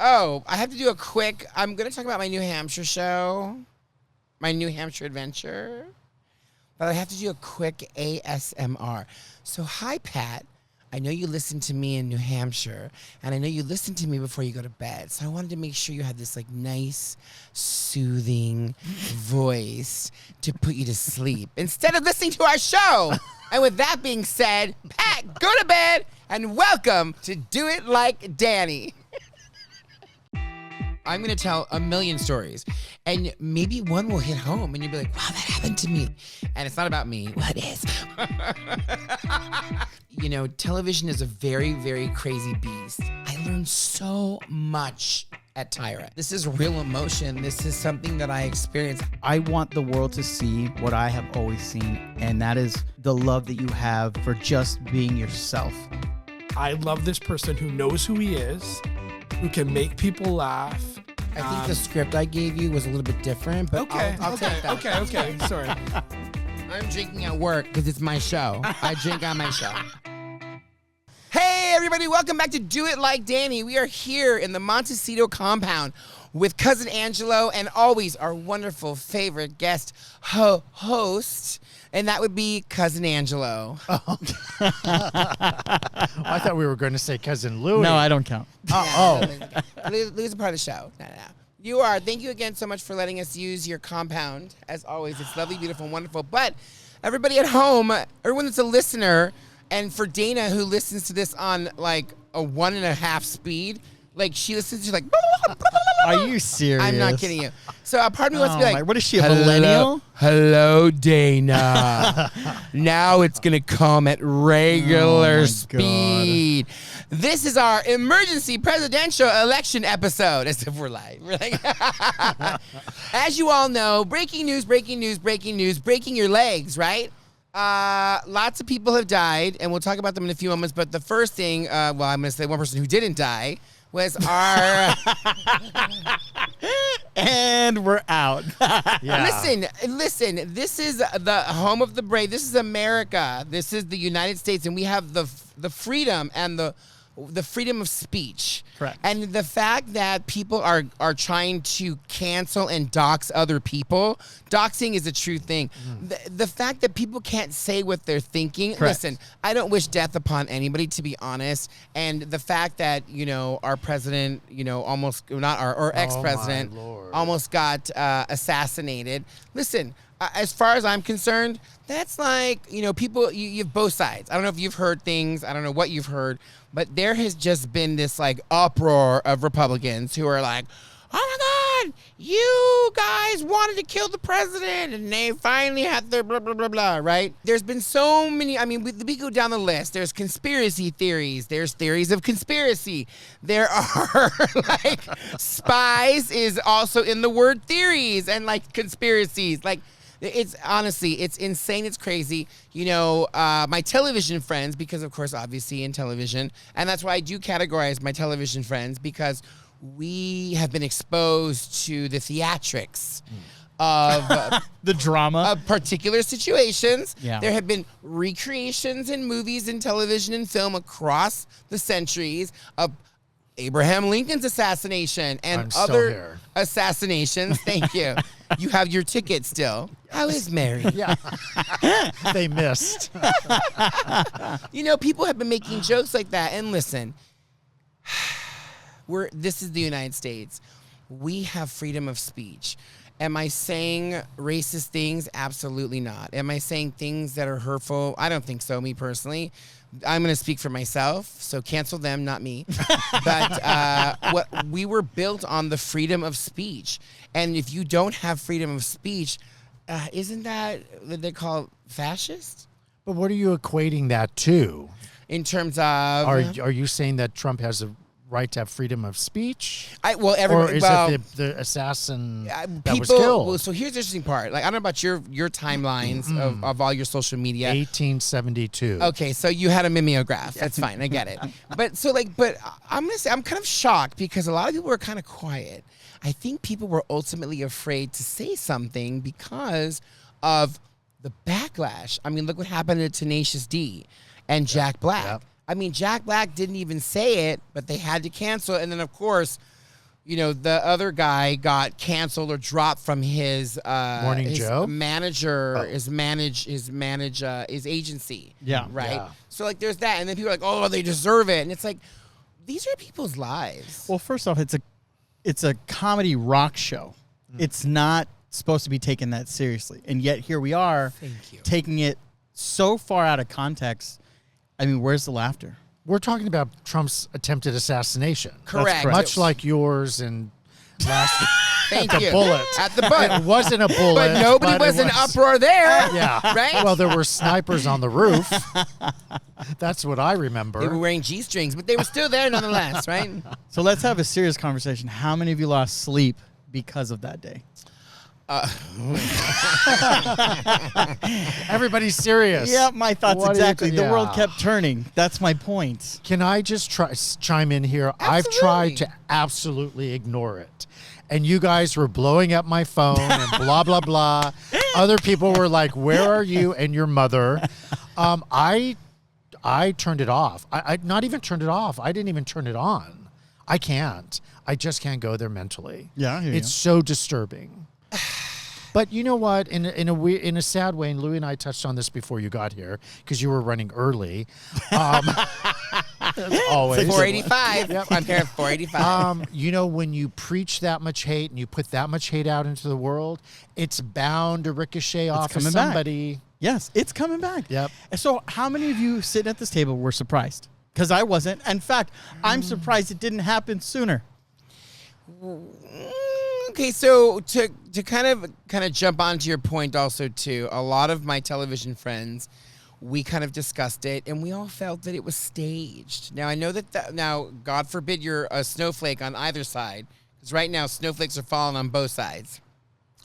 Oh, I have to do a quick. I'm going to talk about my New Hampshire show, my New Hampshire adventure, but I have to do a quick ASMR. So, hi, Pat. I know you listen to me in New Hampshire, and I know you listen to me before you go to bed. So I wanted to make sure you had this like nice, soothing voice to put you to sleep instead of listening to our show. And with that being said, Pat, go to bed and welcome to Do It Like Danny. I'm going to tell a million stories, and maybe one will hit home, and you'll be like, wow, that happened to me. And it's not about me. What is? You know, television is a very, very crazy beast. I learned so much at Tyra. This is real emotion. This is something that I experienced. I want the world to see what I have always seen, and that is the love that you have for just being yourself. I love this person who knows who he is, who can make people laugh. I think the script I gave you was a little bit different, but I'll take that. Okay. Sorry. I'm drinking at work because it's my show. I drink on my show. Hey, everybody. Welcome back to Do It Like Danny. We are here in the Montecito compound with Cousin Angelo and always our wonderful favorite guest host, and that would be Cousin Angelo. Oh. I thought we were going to say Cousin Louie. No, I don't count. Louie's a part of the show. No. You are. Thank you again so much for letting us use your compound. As always, it's lovely, beautiful, and wonderful. But everybody at home, everyone that's a listener, and for Dana who listens to this on like a 1.5 speed, like she listens to like. Are you serious? I'm not kidding you. So a part of me wants to be like, what is she, a millennial? Hello, Dana. Now it's going to come at regular speed. This is our emergency presidential election episode, as if we're live. We're like as you all know, breaking news, breaking your legs, right? Lots of people have died, and we'll talk about them in a few moments. But the first thing, I'm going to say one person who didn't die was our... And we're out. Yeah. Listen, this is the home of the brave. This is America. This is the United States, and we have the freedom and the freedom of speech. Correct. And the fact that people are trying to cancel and dox other people, doxing is a true thing. The fact that people can't say what they're thinking. Correct. Listen, I don't wish death upon anybody, to be honest. And the fact that, our president, almost, not our ex-president, almost got assassinated. Listen, as far as I'm concerned, that's like, people, you have both sides. I don't know if you've heard things. I don't know what you've heard. But there has just been this like uproar of Republicans who are like, oh my God, you guys wanted to kill the president and they finally had their blah, blah, blah, blah, right? There's been so many, we go down the list. There's conspiracy theories. There's theories of conspiracy. There are like spies is also in the word theories and like conspiracies. Like, it's honestly, it's insane. It's crazy. My television friends, because of course, obviously in television, and that's why I do categorize my television friends, because we have been exposed to the theatrics of the drama of particular situations. Yeah. There have been recreations in movies and television and film across the centuries of Abraham Lincoln's assassination and other assassinations. Thank you. You have your ticket still. How is Mary? Yeah. They missed. People have been making jokes like that. And listen, this is the United States. We have freedom of speech. Am I saying racist things? Absolutely not. Am I saying things that are hurtful? I don't think so, me personally. I'm going to speak for myself, so cancel them, not me. But we were built on the freedom of speech. And if you don't have freedom of speech, isn't that what they call fascist? But what are you equating that to? In terms of... Are you saying that Trump has a right to have freedom of speech? Or is it the assassin that was killed? Well, so here's the interesting part. Like, I don't know about your timelines of all your social media. 1872. Okay, so you had a mimeograph. That's fine. I get it. But I'm gonna say I'm kind of shocked because a lot of people were kind of quiet. I think people were ultimately afraid to say something because of the backlash. I mean, look what happened to Tenacious D and Jack Black. Yep. I mean, Jack Black didn't even say it, but they had to cancel it. And then, of course, the other guy got canceled or dropped from his Morning his Joe? manager, his agency. Yeah. Right. Yeah. So like, there's that, and then people are like, oh, they deserve it, and it's like, these are people's lives. Well, first off, it's a comedy rock show. It's not supposed to be taken that seriously, and yet here we are Thank you. taking it so far out of context. I mean, where's the laughter? We're talking about Trump's attempted assassination. Correct. Much like yours and last Thank the you. bullet. At the butt. It wasn't a bullet. But nobody it was in uproar there. Yeah. Right? Well, there were snipers on the roof. That's what I remember. They were wearing G-strings, but they were still there nonetheless, right? So let's have a serious conversation. How many of you lost sleep because of that day? Everybody's serious. Yeah, my thoughts What do you exactly. think? The world Yeah. kept turning. That's my point. Can I just chime in here? I've tried to Absolutely. absolutely ignore it. And you guys were blowing up my phone and blah, blah, blah. Other people were like, where are you and your mother? I turned it off. I not even turned it off. I didn't even turn it on. I can't. I just can't go there mentally. Yeah, I hear It's so disturbing. But you know what? In a sad way, and Louie and I touched on this before you got here because you were running early. Always. 485. I'm here at 485. When you preach that much hate and you put that much hate out into the world, it's bound to ricochet off of coming back. somebody. Yes, it's coming back. Yep. So how many of you sitting at this table were surprised? Because I wasn't. In fact, I'm surprised it didn't happen sooner. Okay, so to kind of jump onto your point also too, a lot of my television friends, we kind of discussed it, and we all felt that it was staged. Now I know that now, God forbid you're a snowflake on either side, because right now snowflakes are falling on both sides.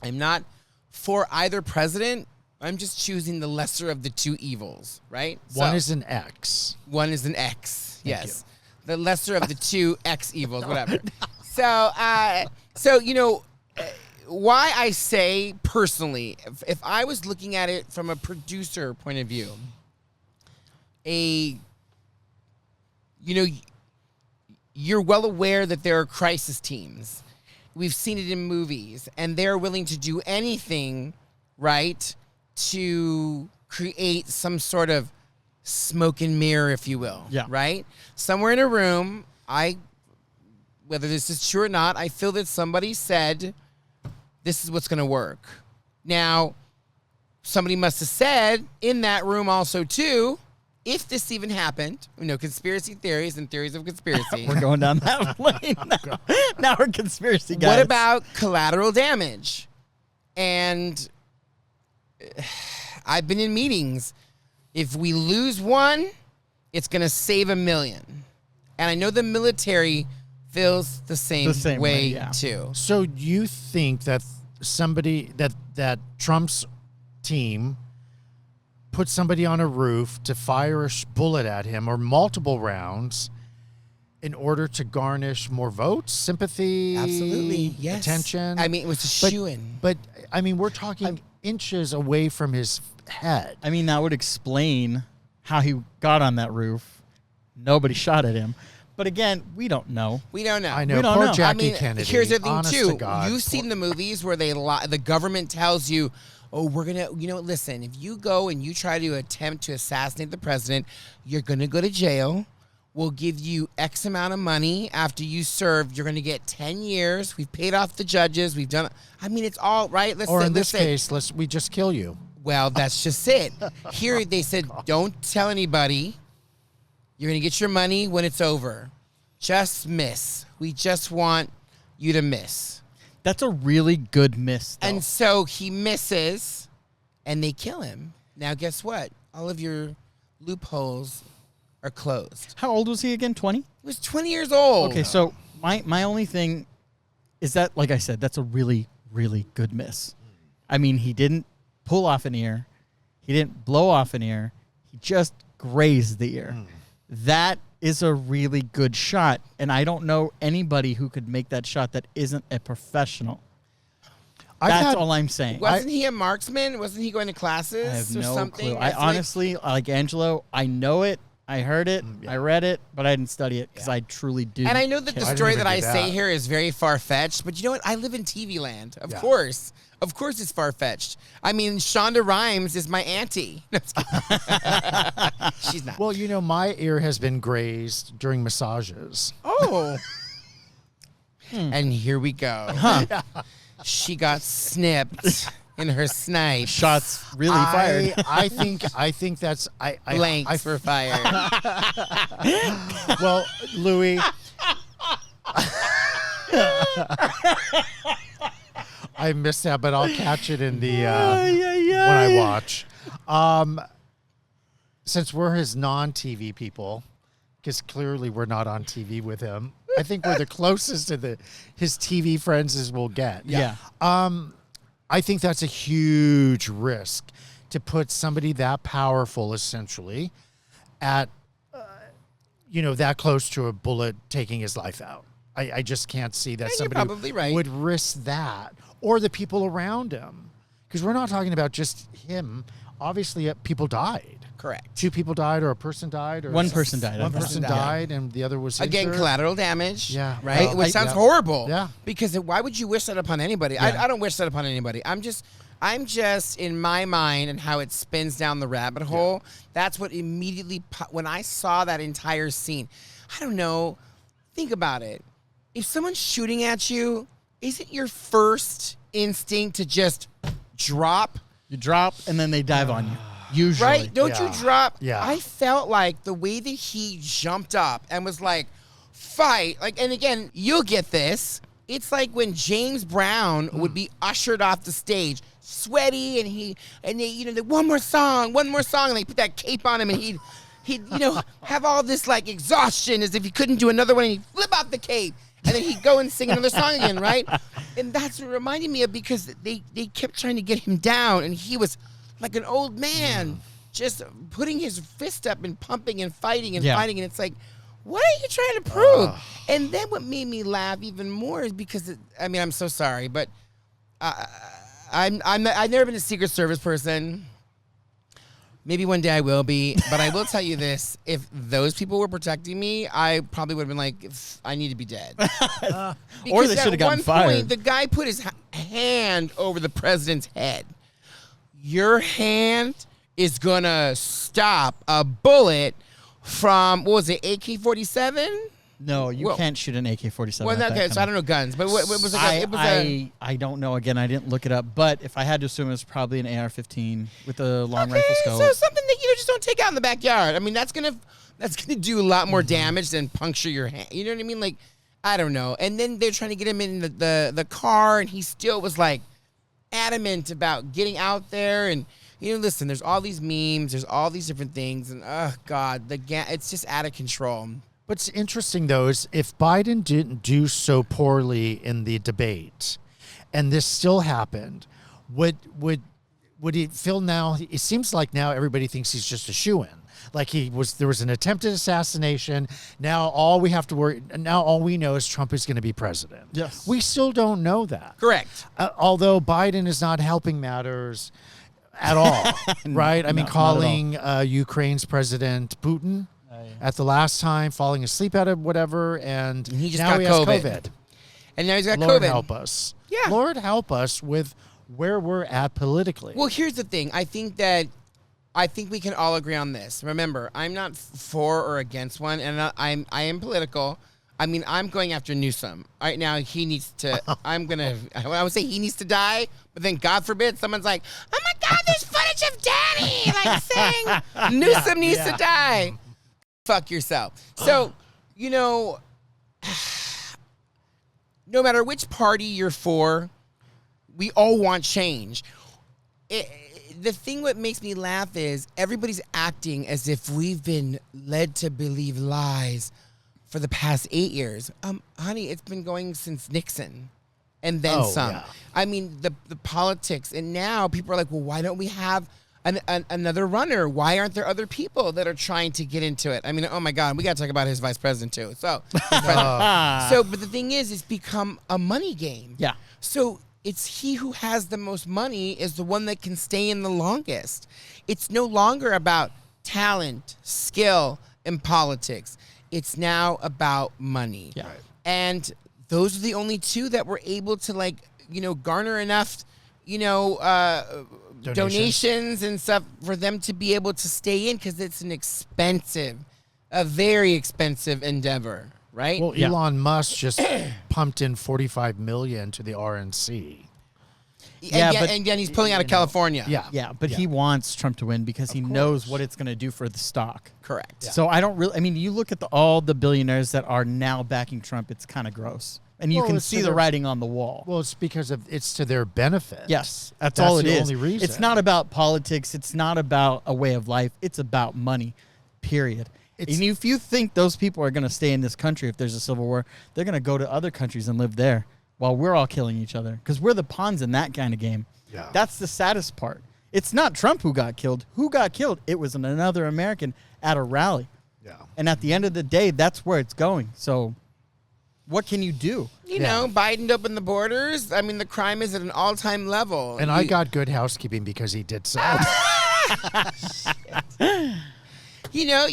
I'm not for either president. I'm just choosing the lesser of the two evils, right? One So- is an X. One is an X. Yes. The lesser of the two X evils, whatever. So, why I say personally, if I was looking at it from a producer point of view, you're well aware that there are crisis teams. We've seen it in movies, and they're willing to do anything, right, to create some sort of smoke and mirror, if you will. Yeah. Right? Somewhere in a room, whether this is true or not, I feel that somebody said, this is what's going to work. Now, somebody must have said in that room also, too, if this even happened, conspiracy theories and theories of conspiracy. We're going down that lane now. Now we're conspiracy guys. What about collateral damage? And I've been in meetings. If we lose one, it's going to save 1 million. And I know the military feels the same way, yeah. too. So you think that somebody that Trump's team put somebody on a roof to fire a bullet at him or multiple rounds in order to garnish more votes, sympathy, Absolutely, yes. attention? I mean, it was a shoo-in. But I mean, we're talking inches away from his head. I mean, that would explain how he got on that roof. Nobody shot at him. But again, we don't know. We don't know. I know. We don't Poor know. Jackie Kennedy. Here's the thing, honest too. to God. You've seen the movies where the government tells you, oh, we're going to, listen, if you go and you try to attempt to assassinate the president, you're going to go to jail. We'll give you X amount of money after you serve. You're going to get 10 years. We've paid off the judges. We've done, I mean, it's all right. Or in this case, we just kill you. Well, that's just it. Here they said, don't tell anybody. You're going to get your money when it's over. Just miss. We just want you to miss. That's a really good miss, though. And so he misses, and they kill him. Now, guess what? All of your loopholes are closed. How old was he again? 20? He was 20 years old. Okay, so my only thing is that, like I said, that's a really, really good miss. I mean, he didn't pull off an ear. He didn't blow off an ear. He just grazed the ear. That is a really good shot, and I don't know anybody who could make that shot that isn't a professional. That's all I'm saying. Wasn't he a marksman? Wasn't he going to classes I have or no something? clue. I honestly, like Angelo, I know it I heard it, I read it, but I didn't study it because I truly do. And I know that the didn't story even that do I say that. here is very far-fetched, but you know what? I live in TV land. Of Yeah. course. Of course it's far-fetched. I mean, Shonda Rhimes is my auntie. No, I'm just kidding. She's not. Well, you know, my ear has been grazed during massages. Oh. And here we go. She got snipped in her snipe. Shots really fired. I think that's Blanks were fired. Well, Louis. I missed that, but I'll catch it in the when I watch. Since we're his non-TV people, because clearly we're not on TV with him, I think we're the closest to his TV friends as we'll get. Yeah. I think that's a huge risk to put somebody that powerful, essentially, at that close to a bullet taking his life out. I just can't see that And you're somebody probably right. would risk that, or the people around him, because we're not talking about just him. Obviously, people died. Correct. 2 people died, or a person died, or One person died. One I person died. died, and the other was Again, injured. collateral damage. Yeah. Right? Well, Which sounds yeah. horrible. Yeah. Because why would you wish that upon anybody? Yeah. I don't wish that upon anybody. I'm just in my mind and how it spins down the rabbit hole. That's what immediately, when I saw that entire scene, I don't know. Think about it. If someone's shooting at you, isn't your first instinct to just drop? You drop and then they dive on you. Usually. Right? Don't you Yeah. drop? Yeah. I felt like the way that he jumped up and was like, fight. Like, and again, you'll get this. It's like when James Brown would be ushered off the stage, sweaty, and they one more song, and they put that cape on him, and he'd have all this like exhaustion as if he couldn't do another one, and he'd flip off the cape. And then he'd go and sing another song again, right? And that's what it reminded me of, because they kept trying to get him down, and he was like an old man, just putting his fist up and pumping and fighting and Yeah. fighting. And it's like, what are you trying to prove? And then what made me laugh even more is because, I'm so sorry, but I've never been a Secret Service person. Maybe one day I will be, but I will tell you this: if those people were protecting me, I probably would have been like, I need to be dead. Or they Because should have at gotten one fired. point, the guy put his hand over the president's head. Your hand is gonna stop a bullet from, what was it, AK-47? No, you Well- can't shoot an AK-47. Well, at that okay, kind so I of- don't know guns, but what was it? It was a. I don't know. Again, I didn't look it up, but if I had to assume, it was probably an AR-15 with a long Okay, rifle scope. so something that just don't take out in the backyard. I mean, that's gonna do a lot more damage than puncture your hand. You know what I mean? Like, I don't know. And then they're trying to get him in the car, and he still was like adamant about getting out there. And listen, there's all these memes, there's all these different things, and oh god, it's just out of control. What's interesting, though, is if Biden didn't do so poorly in the debate, and this still happened, would he feel now? It seems like now everybody thinks he's just a shoo-in. Like there was an attempted assassination. Now all we know is Trump is going to be president. Yes. We still don't know that. Correct. Although Biden is not helping matters at all, right? I mean, not at calling Ukraine's president Putin at the last time, falling asleep at it, whatever, and he just now got he has COVID. COVID. And now he's got Lord COVID. help us. Yeah. Lord help us with where we're at politically. Well, here's the thing. I think we can all agree on this. Remember, I'm not for or against one, and I am political. I mean, I'm going after Newsom. Right now, he needs to, I would say he needs to die, but then God forbid someone's like, oh my God, there's footage of Danny, like saying Newsom needs to die. Fuck yourself. So, no matter which party you're for, we all want change. The thing what makes me laugh is everybody's acting as if we've been led to believe lies for the past 8 years. Honey, it's been going since Nixon and then some. Yeah. I mean, the politics. And now people are like, well, why don't we have another runner? Why aren't there other people that are trying to get into it? I mean, oh my God, we got to talk about his vice president too. So, but the thing is, it's become a money game. Yeah. So it's he who has the most money is the one that can stay in the longest. It's no longer about talent, skill, in politics. It's now about money. Yeah. Right. And those are the only two that were able to, like, garner enough, donations and stuff for them to be able to stay in, because it's a very expensive endeavor, right? Well, Elon Musk just pumped in $45 million to the RNC. And he's pulling out of California. Yeah, but he wants Trump to win because he knows what it's going to do for the stock. Correct. Yeah. So I don't really. I mean, you look at all the billionaires that are now backing Trump. It's kind of gross, and you can see the writing on the wall. Well, it's because it's to their benefit. Yes, that's all it is. Only reason. It's not about politics. It's not about a way of life. It's about money. Period. And if you think those people are going to stay in this country if there's a civil war, they're going to go to other countries and live there while we're all killing each other, because we're the pawns in that kind of game. Yeah. That's the saddest part. It's not Trump who got killed. Who got killed? It was another American at a rally. Yeah. And at the end of the day, that's where it's going. So what can you do? You know, Biden opened the borders. I mean, the crime is at an all-time level. And I got good housekeeping because he did so.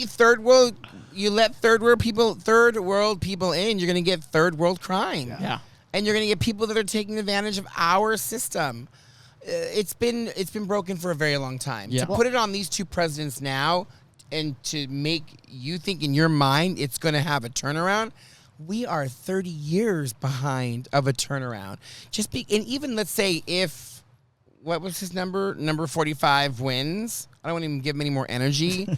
Third world, you let third world people in, you're going to get third world crime. Yeah. And you're going to get people that are taking advantage of our system. It's been broken for a very long time. Yeah. To put it on these two presidents now and to make you think in your mind it's going to have a turnaround, we are 30 years behind of a turnaround. And even let's say if, what was his number? Number 45 wins. I don't want to even give him any more energy.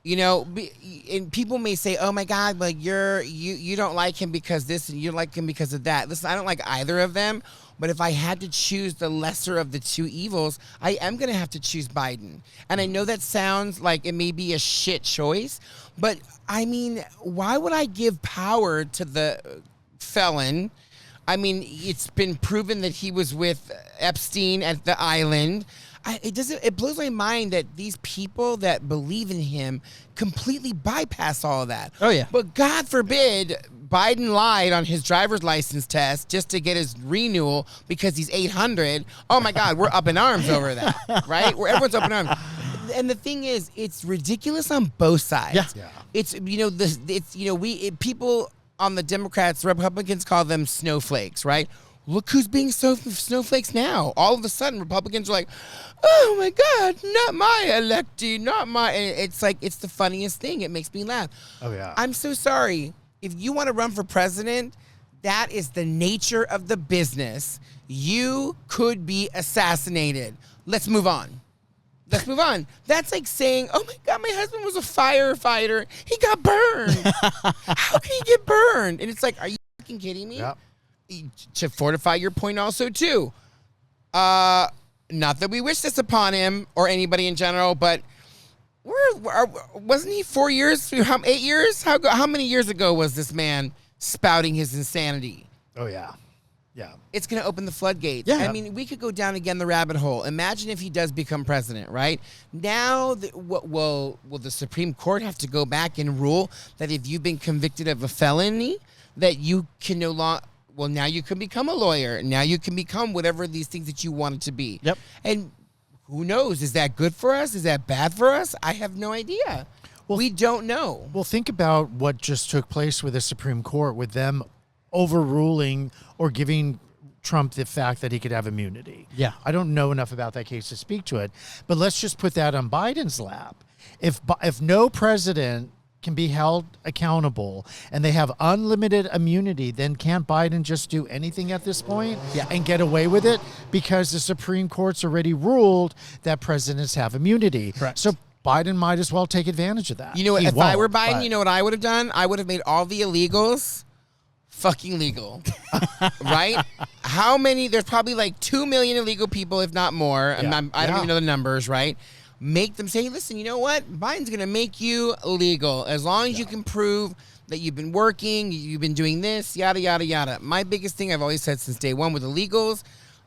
And people may say, "Oh my God, like you don't like him because this and you like him because of that." Listen, I don't like either of them, but if I had to choose the lesser of the two evils, I am going to have to choose Biden. And I know that sounds like it may be a shit choice, but I mean, why would I give power to the felon? I mean, it's been proven that he was with Epstein at the island. It blows my mind that these people that believe in him completely bypass all of that. Oh, yeah. But God forbid Biden lied on his driver's license test just to get his renewal because he's 800. Oh my God, we're up in arms over that, right? Everyone's up in arms. And the thing is, it's ridiculous on both sides. Yeah. It's people on the Democrats, Republicans call them snowflakes, right? Look who's being snowflakes now. All of a sudden, Republicans are like, "Oh my God, not my electee, not my." And it's like, it's the funniest thing. It makes me laugh. Oh yeah. I'm so sorry. If you want to run for president, that is the nature of the business. You could be assassinated. Let's move on. Let's move on. That's like saying, "Oh my God, my husband was a firefighter. He got burned." How can he get burned? And it's like, are you fucking kidding me? Yep. To fortify your point also, too. Not that we wish this upon him or anybody in general, but wasn't he 4 years? 8 years? How many years ago was this man spouting his insanity? Oh, yeah. Yeah. It's going to open the floodgates. Yeah. I mean, we could go down again the rabbit hole. Imagine if he does become president, right? Now, will the Supreme Court have to go back and rule that if you've been convicted of a felony, that you can no longer... Well, now you can become a lawyer. Now you can become whatever these things that you wanted to be. Yep. And who knows? Is that good for us? Is that bad for us? I have no idea. Well, we don't know. Well, think about what just took place with the Supreme Court, with them overruling or giving Trump the fact that he could have immunity. Yeah. I don't know enough about that case to speak to it, but let's just put that on Biden's lap. If no president can be held accountable and they have unlimited immunity, then can't Biden just do anything at this point and get away with it? Because the Supreme Court's already ruled that presidents have immunity. Correct. So Biden might as well take advantage of that. You know what? He If I won't, were Biden, but- you know what I would have done? I would have made all the illegals fucking legal. Right? How many? There's probably like 2 million illegal people, if not more. Yeah. I don't Yeah. even know the numbers, right? Make them say, listen, you know what? Biden's going to make you legal as long as you can prove that you've been working, you've been doing this, yada, yada, yada. My biggest thing I've always said since day one with illegals,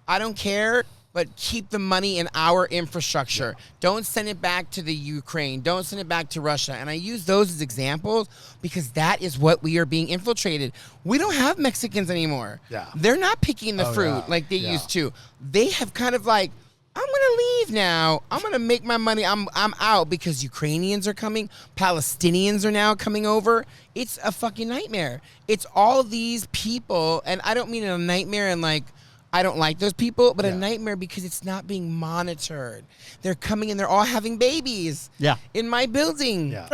I don't care, but keep the money in our infrastructure. Don't send it back to the Ukraine. Don't send it back to Russia. And I use those as examples because that is what we are being infiltrated. We don't have Mexicans anymore. Yeah. They're not picking the fruit yeah. like they Yeah. used to. They have kind of like, I'm gonna leave now. I'm gonna make my money. I'm out because Ukrainians are coming. Palestinians are now coming over. It's a fucking nightmare. It's all these people, and I don't mean a nightmare and like I don't like those people, but a nightmare because it's not being monitored. They're coming and they're all having babies. Yeah. In my building. Yeah.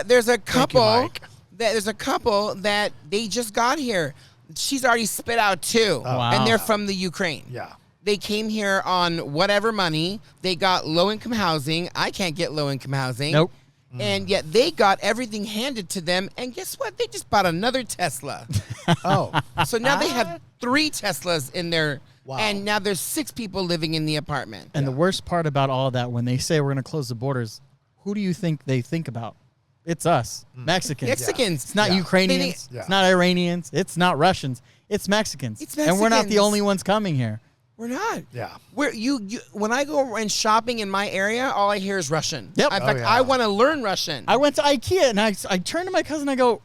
There's a couple Mike. there's a couple that they just got here. She's already spit out 2. Wow. And they're from the Ukraine. Yeah. They came here on whatever money. They got low-income housing. I can't get low-income housing. Nope. And yet they got everything handed to them. And guess what? They just bought another Tesla. Oh. So now they have 3 Teslas in their... Wow. And now there's 6 people living in the apartment. And the worst part about all of that, when they say we're going to close the borders, who do you think they think about? It's us, Mexicans. Mexicans. It's not Yeah. Ukrainians. Yeah. It's not Iranians. It's not Russians. It's Mexicans. It's And we're not the Mexicans. only ones coming here. We're not. Yeah. Where you when I go and shopping in my area, all I hear is Russian. Yep. In Oh, fact, yeah. I want to learn Russian. I went to IKEA and I turned to my cousin and I go,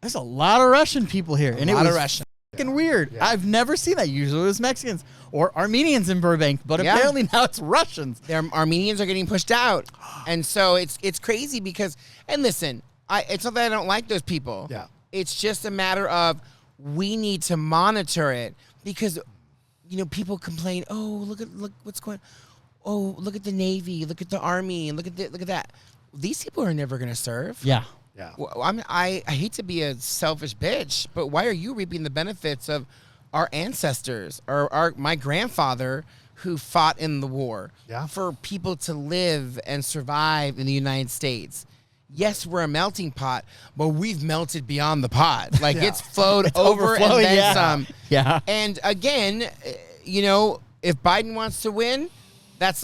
there's a lot of Russian people here. And lot it of was Russian. fucking weird. Yeah. I've never seen that. Usually it was Mexicans or Armenians in Burbank, but Yeah. apparently now it's Russians. Their Armenians are getting pushed out, and so it's crazy because. And listen, it's not that I don't like those people. Yeah. It's just a matter of we need to monitor it because, people complain. Oh, look what's going. Oh, look at the Navy. Look at the Army. And look at that. These people are never going to serve. Yeah. Yeah. Well, I hate to be a selfish bitch, but why are you reaping the benefits of our ancestors or my grandfather who fought in the war Yeah. for people to live and survive in the United States? Yes, we're a melting pot, but we've melted beyond the pot. Like Yeah. it's flowed over and overflowing, then yeah. some. Yeah. And again, if Biden wants to win,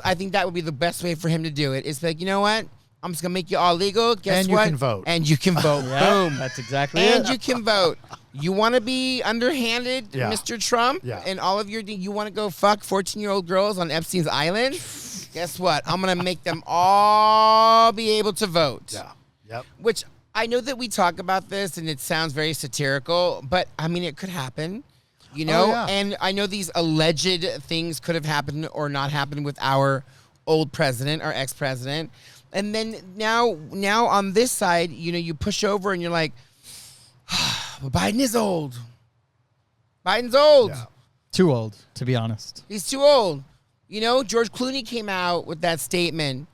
I think that would be the best way for him to do it. It's like, you know what? I'm just gonna make you all legal. Guess And you what? can vote. And you can vote. Yeah, Boom. that's exactly And it. you can vote. You want to be underhanded, Yeah. Mr. Trump, Yeah. and all of you want to go fuck 14-year-old girls on Epstein's Island? Guess what? I'm gonna make them all be able to vote. Yeah. Yep. Which I know that we talk about this and it sounds very satirical, but I mean it could happen. yeah. And I know these alleged things could have happened or not happened with our old president, our ex-president. And then now on this side, you push over and you're like, well, Biden is old. Biden's old. Yeah. Too old, to be honest. He's too old. George Clooney came out with that statement.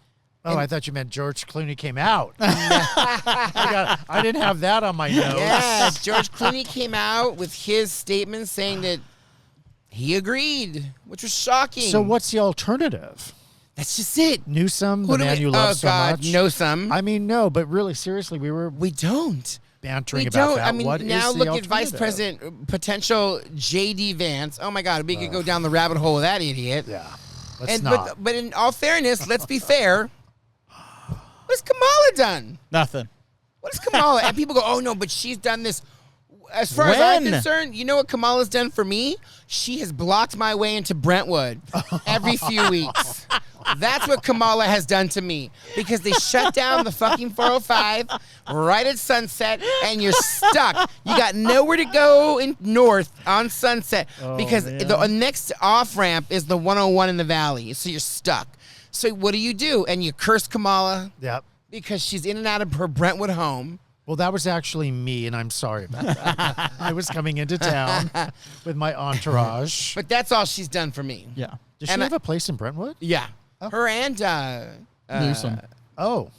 Oh, I thought you meant George Clooney came out. I didn't have that on my notes. Yes, George Clooney came out with his statement saying that he agreed, which was shocking. So what's the alternative? That's just it. Newsom, Who the do man we- you love oh, so God, much. Newsom. I mean, no, but really, seriously, we were We don't. bantering We about don't. that. I mean, What is now the look at Vice alternative? President, potential J.D. Vance. Oh, my God, we could go down the rabbit hole with that idiot. Yeah. Let's And not. but in all fairness, let's be fair. What has Kamala done? Nothing. What has Kamala? And people go, oh, no, but she's done this. As far as I'm When? concerned, you know what Kamala's done for me? She has blocked my way into Brentwood every few weeks. That's what Kamala has done to me because they shut down the fucking 405 right at Sunset and you're stuck. You got nowhere to go in north on Sunset because man. the next off-ramp is the 101 in the valley. So you're stuck. So what do? And you curse Kamala Yep. because she's in and out of her Brentwood home. Well, that was actually me, and I'm sorry about that. I was coming into town with my entourage. But that's all she's done for me. Yeah. Does she and have a place in Brentwood? Yeah. Her and Newsom. Oh.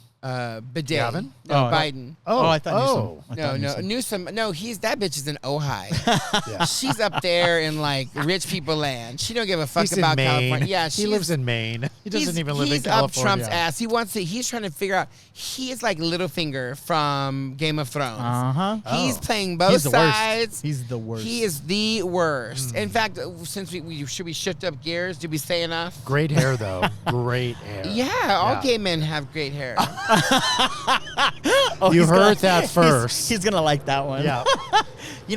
Bidet. Gavin? No, Oh, Biden. Oh, I thought oh. Newsom. I No, thought no, Newsom. Newsom. No, that bitch is in Ojai. Yeah. She's up there in like rich people land. She don't give a fuck He's about in Maine. California. Yeah, he lives in Maine. He doesn't he's- even live in he's California. up Trump's ass. He's trying to figure out. He is like Littlefinger from Game of Thrones. Uh-huh. He's Oh. playing both He's the worst. sides. He's the worst. He is the worst. Hmm. In fact, since should we shift up gears? Did we say enough? Great hair, though. Great hair. Yeah, all Yeah. gay men have great hair. Oh, You he's heard that he's- first. He's going to like that one. Yeah.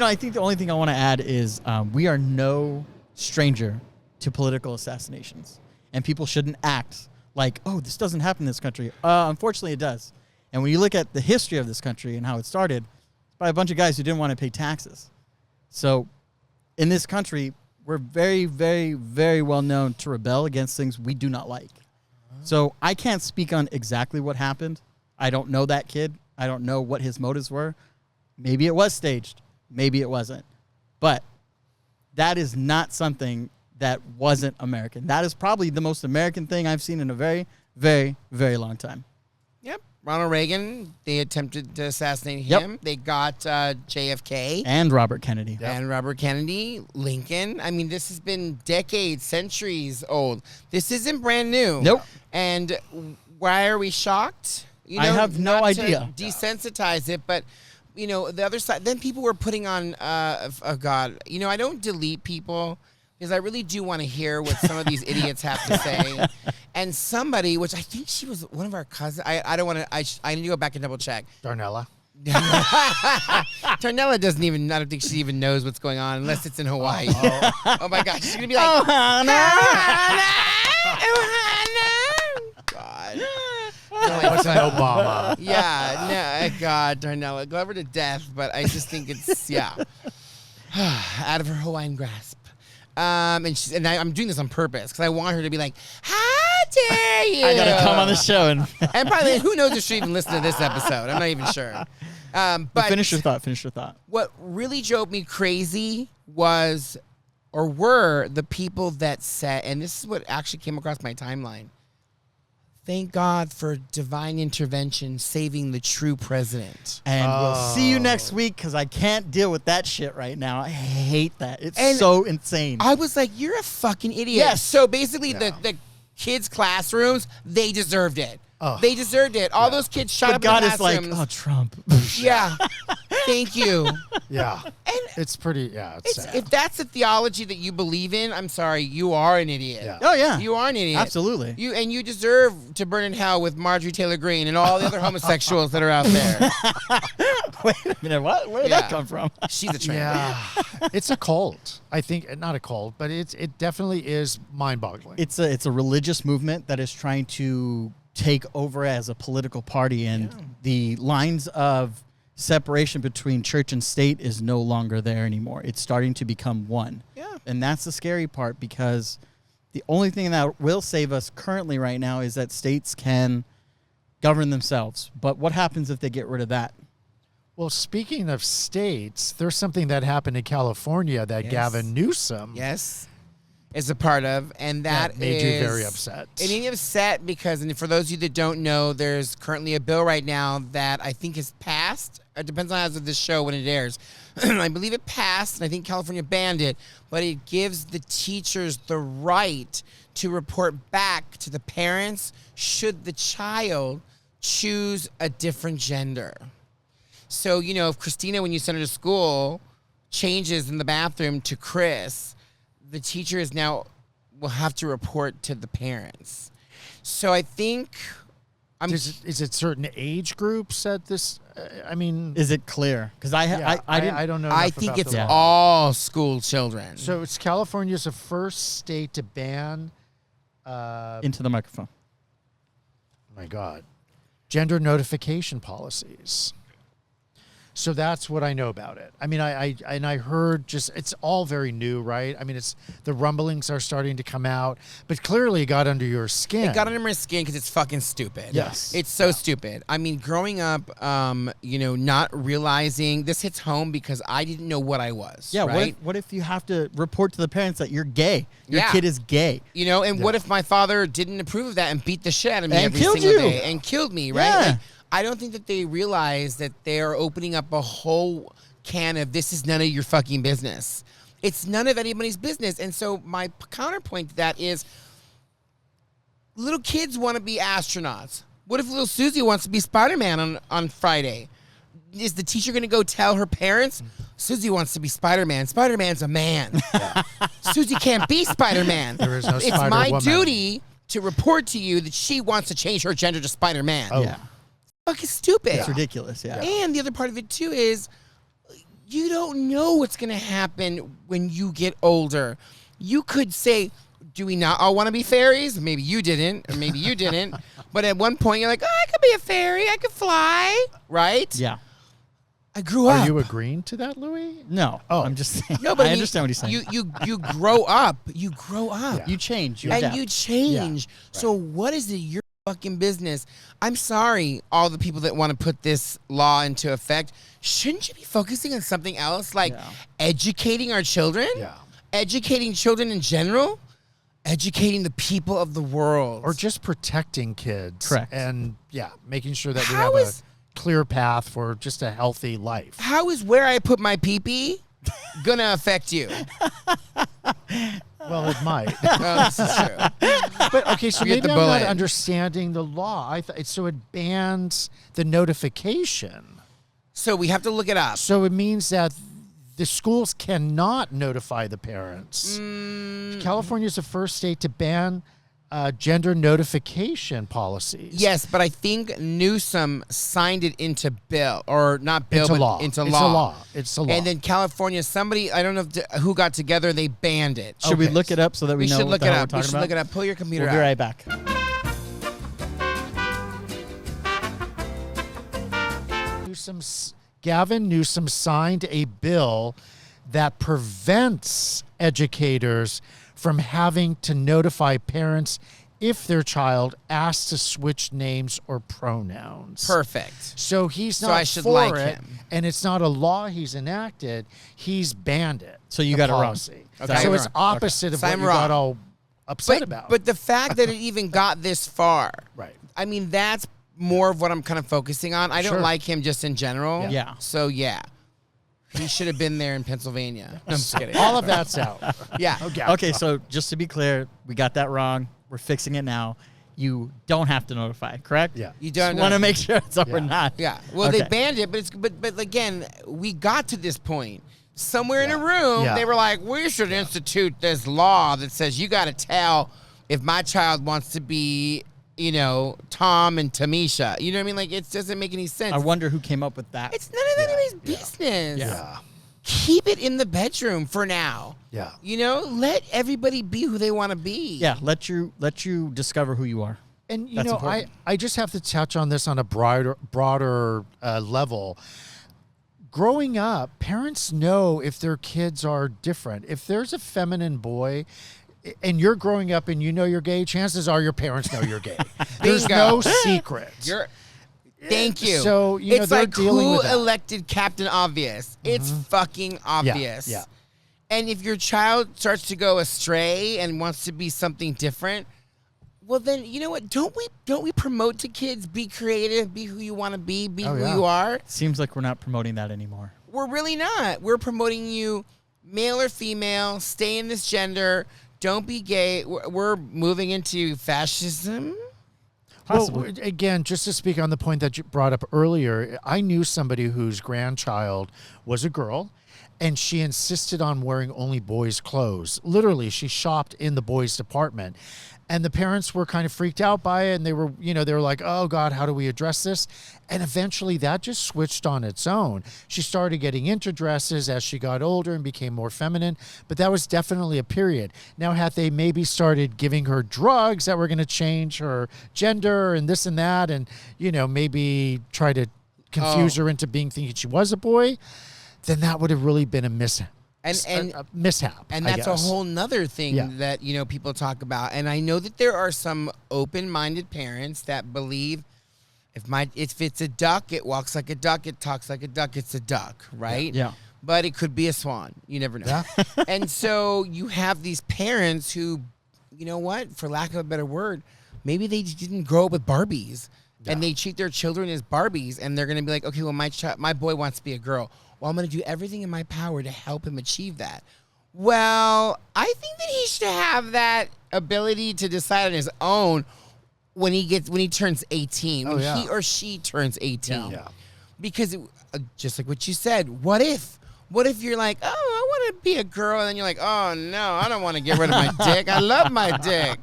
I think the only thing I want to add is we are no stranger to political assassinations. And people shouldn't act like, oh, this doesn't happen in this country. Unfortunately, it does. And when you look at the history of this country and how it started, it's by a bunch of guys who didn't want to pay taxes. So in this country, we're very, very, very well known to rebel against things we do not like. So I can't speak on exactly what happened. I don't know that kid. I don't know what his motives were. Maybe it was staged. Maybe it wasn't. But that is not something that wasn't American. That is probably the most American thing I've seen in a very, very, very long time. Yep. Ronald Reagan, they attempted to assassinate him. Yep. They got JFK. And Robert Kennedy. And Robert Kennedy, Lincoln. I mean, this has been decades, centuries old. This isn't brand new. Nope. And why are we shocked? I have no not to idea. Desensitize it, but the other side. Then people were putting on, oh God, I don't delete people because I really do want to hear what some of these idiots have to say. And somebody, which I think she was one of our cousins. I don't want to. I need to go back and double check. Darnella. Darnella doesn't even. I don't think she even knows what's going on unless it's in Hawaii. Oh my God, she's gonna be like, God. What's an Obama? Yeah, no, God, Darnella, love her to death, but I just think it's out of her Hawaiian grasp. And I'm doing this on purpose because I want her to be like, "How dare you?" I gotta come on the show and probably who knows if she even listened to this episode. I'm not even sure. But finish your thought. What really drove me crazy were the people that said, and this is what actually came across my timeline. Thank God for divine intervention saving the true president. And we'll see you next week because I can't deal with that shit right now. I hate that. It's And so insane. I was like, you're a fucking idiot. Yes. So basically, the kids' classrooms, they deserved it. Oh. They deserved it. All those kids shot but up God in the is like, classrooms. oh, Trump. Yeah. Thank you. Yeah. And It's pretty, it's sad. if that's the theology that you believe in, I'm sorry, you are an idiot. Yeah. Oh, yeah. You are an idiot. Absolutely. You deserve to burn in hell with Marjorie Taylor Greene and all the other homosexuals that are out there. Wait a minute. What? Where did Yeah. that come from? She's a trans. Yeah. It's a cult. I think, not a cult, but it definitely is mind-boggling. It's a religious movement that is trying to take over as a political party, and the lines of separation between church and state is no longer there anymore. It's starting to become one. Yeah. And that's the scary part, because the only thing that will save us currently right now is that states can govern themselves. But what happens if they get rid of that? Well, speaking of states, there's something that happened in California that Yes. Gavin Newsom is a part of, and that made you is- very upset. It made me upset because, and for those of you that don't know, there's currently a bill right now that I think is passed. It depends on as of this show when it airs. I believe it passed, and I think California banned it, but it gives the teachers the right to report back to the parents should the child choose a different gender. So, if Christina, when you send her to school, changes in the bathroom to Chris, the teacher will have to report to the parents. So I think Is it certain age groups at this? Is it clear? Because I didn't. I don't know. I enough think about it's the law. all school children. So it's California's the first state to ban. Into the microphone. My God, gender notification policies. So that's what I know about it. I mean, I heard it's all very new, right? I mean, it's the rumblings are starting to come out, but clearly it got under your skin. It got under my skin because it's fucking stupid. Yes. It's so stupid. I mean, growing up, not realizing this hits home because I didn't know what I was. Yeah. Right. What if you have to report to the parents that you're gay? Your Yeah. kid is gay. And what if my father didn't approve of that and beat the shit out of me And every killed single you. day and killed me, right? Yeah. Like, I don't think that they realize that they are opening up a whole can of this is none of your fucking business. It's none of anybody's business. And so my counterpoint to that is little kids want to be astronauts. What if little Susie wants to be Spider-Man on Friday? Is the teacher going to go tell her parents, Susie wants to be Spider-Man. Spider-Man's a man. Susie can't be Spider-Man. There is no It's my Spider-Woman. duty to report to you that she wants to change her gender to Spider-Man. Oh. Yeah. Fucking stupid. It's ridiculous. Yeah. And the other part of it too is you don't know what's going to happen when you get older. You could say, do we not all want to be fairies? Maybe you didn't, or maybe you didn't. But at one point you're like, oh, I could be a fairy. I could fly. Right? Yeah. I grew up. Are you agreeing to that, Louis? No. Oh. I'm just saying. No, but I understand what he's saying. You grow up. You grow up. Yeah. You change. You And adapt. you change. So what is it your fucking business? I'm sorry, all the people that want to put this law into effect. Shouldn't you be focusing on something else, like educating our children? Yeah. Educating children in general? Educating the people of the world. Or just protecting kids. Correct. And making sure that we How have is- a clear path for just a healthy life. How is where I put my pee-pee gonna affect you? Well, it might. Oh, this is true. But okay, so You get maybe the I'm not bullet. understanding the law. So it bans the notification. So we have to look it up. So it means that the schools cannot notify the parents. California is the first state to ban gender notification policies. Yes, but I think Newsom signed it into bill, or not bill, Into but law. into It's law. a law. It's a law. And then California, somebody, I don't know who got together, they banned it. Should we Okay. look it up so that we know should what look the it hell up. we're We talking should about? look it up. Pull your computer We'll be out. right back. Gavin Newsom signed a bill that prevents educators from having to notify parents if their child asks to switch names or pronouns. Perfect. So he's So not I should for like it, him. and it's not a law he's enacted. He's banned it. So you the got it wrong. policy. Okay. So I'm it's wrong. opposite of So what I'm you wrong. got all upset about. But the fact that it even got this far, Right. I mean, that's more of what I'm kind of focusing on. I don't Sure. like him just in general. Yeah. So, yeah. He should have been there in Pennsylvania. No, I'm just kidding. all of that's out. Yeah. Okay. Okay, so just to be clear, we got that wrong. We're fixing it now. You don't have to notify, correct? Yeah. You don't Want know. to make sure so we're Yeah. not. Yeah. Well, they Okay. banned it, but again, we got to this point. Somewhere in a room, Yeah. they were like, we should institute this law that says you got to tell if my child wants to be, Tom and Tamisha. You know what I mean? Like, it doesn't make any sense. I wonder who came up with that. It's none of anybody's business. Yeah. Keep it in the bedroom for now. Yeah. Let everybody be who they want to be. Yeah, let you discover who you are. And you That's know, important. I just have to touch on this on a broader level. Growing up, parents know if their kids are different. If there's a feminine boy and you're growing up and you know you're gay, chances are your parents know you're gay. There's Bingo. no secret. Thank you. So, it's they're like dealing who with that. elected Captain Obvious. It's fucking obvious. Yeah. And if your child starts to go astray and wants to be something different, well then you know what? Don't we promote to kids, be creative, be who you want to be Oh, who yeah. you are? Seems like we're not promoting that anymore. We're really not. We're promoting you male or female, stay in this gender, don't be gay. We're moving into fascism. Possibly. Well, again, just to speak on the point that you brought up earlier, I knew somebody whose grandchild was a girl, and she insisted on wearing only boys' clothes. Literally, she shopped in the boys' department. And the parents were kind of freaked out by it, and they were like, oh, God, how do we address this? And eventually that just switched on its own. She started getting into dresses as she got older and became more feminine, but that was definitely a period. Now, had they maybe started giving her drugs that were going to change her gender and this and that, and, maybe try to confuse her into thinking she was a boy, then that would have really been a mishap. And A mishap. And I that's a guess. whole nother thing Yeah. that, people talk about. And I know that there are some open-minded parents that believe if it's a duck, it walks like a duck, it talks like a duck, it's a duck, right? Yeah. But it could be a swan. You never know. Yeah. And so you have these parents who, you know what, for lack of a better word, maybe they just didn't grow up with Barbies. And they treat their children as Barbies, and they're going to be like, okay, well, my boy wants to be a girl. Well, I'm going to do everything in my power to help him achieve that. Well, I think that he should have that ability to decide on his own when he turns 18, when yeah. he or she turns 18. Yeah. Because just like what you said, what if you're like, oh, I want to be a girl, and then you're like, oh no, I don't want to get rid of my dick. I love my dick.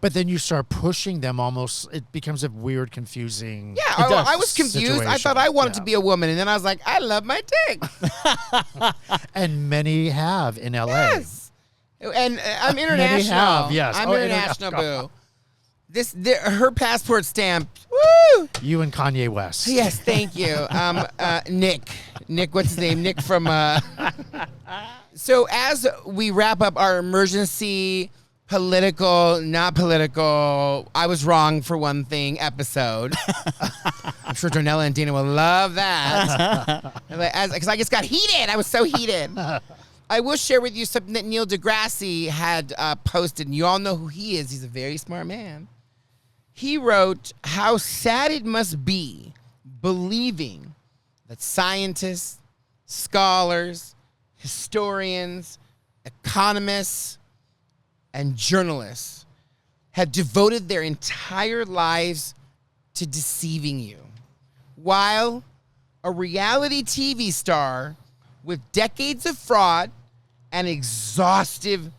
But then you start pushing them almost, it becomes a weird, confusing. Yeah, does. I was confused. I thought I wanted to be a woman, and then I was like, I love my dick. And many have in LA. Yes. And I'm international. have, yes. I'm Oh, international, boo. Her passport stamp. Woo! You and Kanye West. Yes, thank you. Nick, what's his name? Nick from. So as we wrap up our emergency not political, I was wrong for one thing episode. I'm sure Donella and Dina will love that. Because I just got heated. I was so heated. I will share with you something that Neil deGrasse had posted, and you all know who he is. He's a very smart man. He wrote, "How sad it must be believing that scientists, scholars, historians, economists, and journalists have devoted their entire lives to deceiving you, while a reality TV star with decades of fraud and exhaustive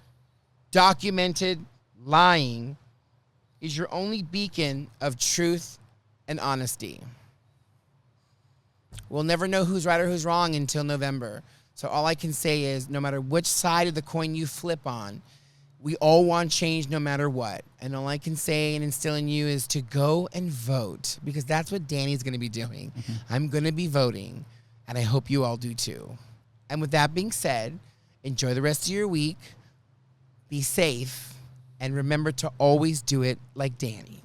documented lying is your only beacon of truth and honesty." We'll never know who's right or who's wrong until November. So all I can say is, no matter which side of the coin you flip on, we all want change no matter what. And all I can say and instill in you is to go and vote, because that's what Danny's going to be doing. Mm-hmm. I'm going to be voting, and I hope you all do too. And with that being said, enjoy the rest of your week. Be safe. And remember to always do it like Danny.